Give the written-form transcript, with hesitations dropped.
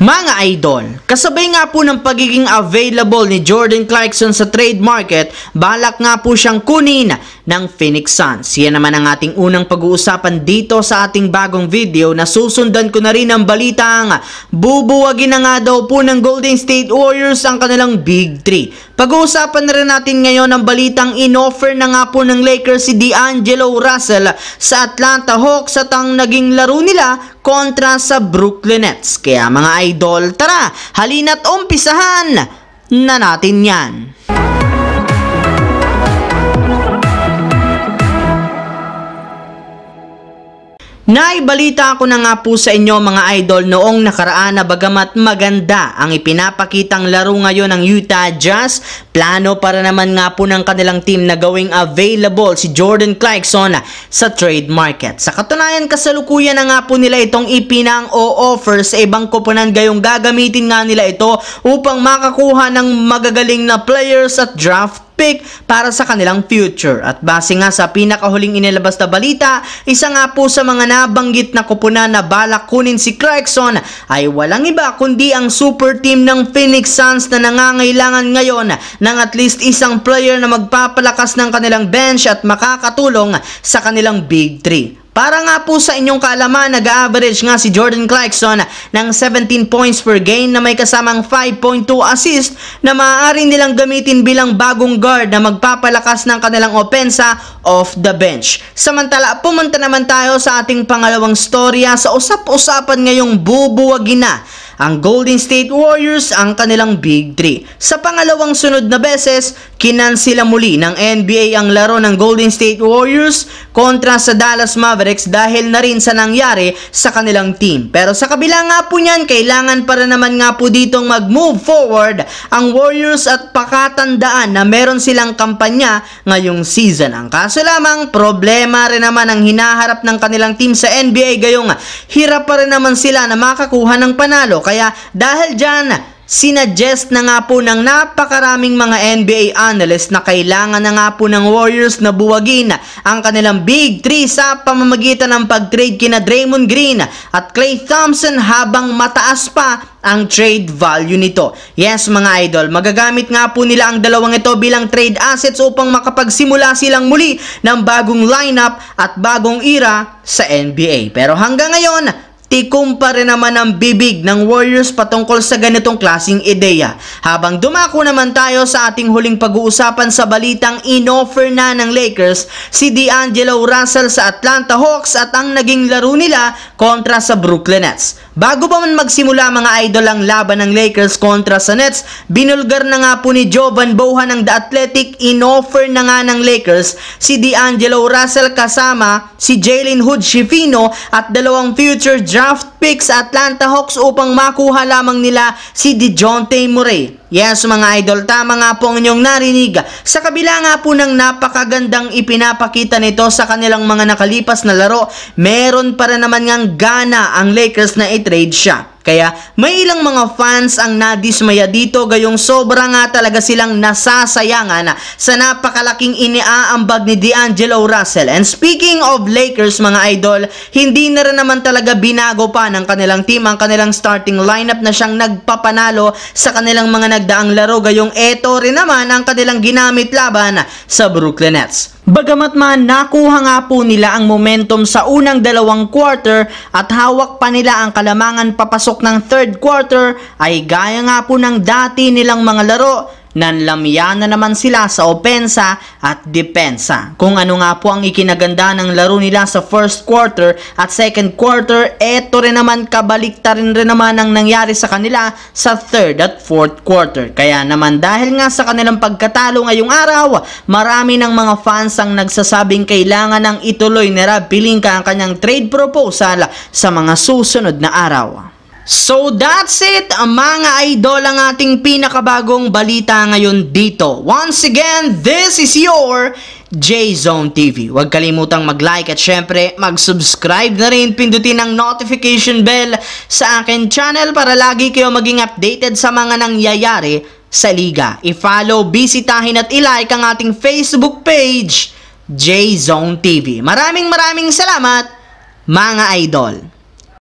Mga idol, kasabay nga po ng pagiging available ni Jordan Clarkson sa trade market, balak nga po siyang kunin ng Phoenix Suns. Yan naman ang ating unang pag-uusapan dito sa ating bagong video na susundan ko na rin ang balitang bubuwagin na nga daw po ng Golden State Warriors ang kanilang Big 3. Pag-uusapan na rin natin ngayon ang balitang inoffer na nga po ng Lakers si D'Angelo Russell sa Atlanta Hawks at ang naging laro nila kontra sa Brooklyn Nets. Kaya mga idol, tara, halina't umpisahan na natin yan. Naibalita ko na nga po sa inyo mga idol noong nakaraan na bagamat maganda ang ipinapakitang laro ngayon ng Utah Jazz, plano para naman nga po ng kanilang team na gawing available si Jordan Clarkson sa trade market. Sa katunayan, kasalukuyan na nga po nila itong ipinang o-offer sa ibang koponan, gayong gagamitin nga nila ito upang makakuha ng magagaling na players at draft pick para sa kanilang future. At base nga sa pinakahuling inilabas na balita, isa nga po sa mga nabanggit na koponan na balak kunin si Clarkson ay walang iba kundi ang super team ng Phoenix Suns na nangangailangan ngayon ng at least isang player na magpapalakas ng kanilang bench at makakatulong sa kanilang Big 3. Para nga po sa inyong kaalaman, nag-average nga si Jordan Clarkson ng 17 points per game na may kasamang 5.2 assist na maaari nilang gamitin bilang bagong guard na magpapalakas ng kanilang opensa off the bench. Samantala, pumunta naman tayo sa ating pangalawang storya sa usap-usapan ngayong bubuwagin na ang Golden State Warriors ang kanilang Big 3. Sa pangalawang sunod na beses, kinansila muli ng NBA ang laro ng Golden State Warriors kontra sa Dallas Mavericks dahil na rin sa nangyari sa kanilang team. Pero sa kabila nga po niyan, kailangan para naman nga po ditong mag-move forward ang Warriors at pakatandaan na meron silang kampanya ngayong season. Ang kaso lamang, problema rin naman ang hinaharap ng kanilang team sa NBA, gayong hirap pa rin naman sila na makakuha ng panalo. Kaya dahil dyan, sinuggest na nga po ng napakaraming mga NBA analysts na kailangan na nga po ng Warriors na buwagin ang kanilang Big 3 sa pamamagitan ng pag-trade kina Draymond Green at Klay Thompson habang mataas pa ang trade value nito. Yes mga idol, magagamit nga po nila ang dalawang ito bilang trade assets upang makapagsimula silang muli ng bagong lineup at bagong era sa NBA. Pero hanggang ngayon, tikom pa rin naman ang bibig ng Warriors patungkol sa ganitong klaseng ideya. Habang dumako naman tayo sa ating huling pag-uusapan sa balitang inoffer na ng Lakers si D'Angelo Russell sa Atlanta Hawks at ang naging laro nila kontra sa Brooklyn Nets. Bago pa man magsimula mga idol ang laban ng Lakers kontra sa Nets, binulgar na nga po ni Jovan Bohan ng The Athletic, inoffer na nga ng Lakers si D'Angelo Russell kasama si Jalen Hood-Schifino at dalawang future draft picks sa Atlanta Hawks upang makuha lamang nila si DeJounte Murray. Yes mga idol, tama nga po ang inyong narinig. Sa kabila nga po ng napakagandang ipinapakita nito sa kanilang mga nakalipas na laro, meron pa rin naman ngang gana ang Lakers na i-trade siya. Kaya may ilang mga fans ang nadismaya dito, gayong sobra nga talaga silang nasasayangan sa napakalaking iniaambag ni D'Angelo Russell. And speaking of Lakers mga idol, hindi na rin naman talaga binago pa ng kanilang team ang kanilang starting lineup na siyang nagpapanalo sa kanilang mga nagdaang laro, gayong eto rin naman ang kanilang ginamit laban sa Brooklyn Nets. Bagamat man nakuha nga po nila ang momentum sa unang dalawang quarter at hawak pa nila ang kalamangan papasok ng third quarter, ay gaya nga po ng dati nilang mga laro, nanlamya na naman sila sa opensa at depensa. Kung ano nga po ang ikinaganda ng laro nila sa first quarter at second quarter, eto rin naman kabaliktarin rin naman ang nangyari sa kanila sa third at fourth quarter. Kaya naman dahil nga sa kanilang pagkatalo ngayong araw, marami ng mga fans ang nagsasabing kailangan ng ituloy ni Rob Pelinka ang kanyang trade proposal sa mga susunod na araw. So that's it mga idol, ang ating pinakabagong balita ngayon dito. Once again, this is your J-Zone TV. Huwag kalimutang mag-like at syempre mag-subscribe na rin, pindutin ang notification bell sa akin channel para lagi kayo maging updated sa mga nangyayari sa liga. I-follow, bisitahin at i-like ang ating Facebook page, J-Zone TV. Maraming salamat mga idol.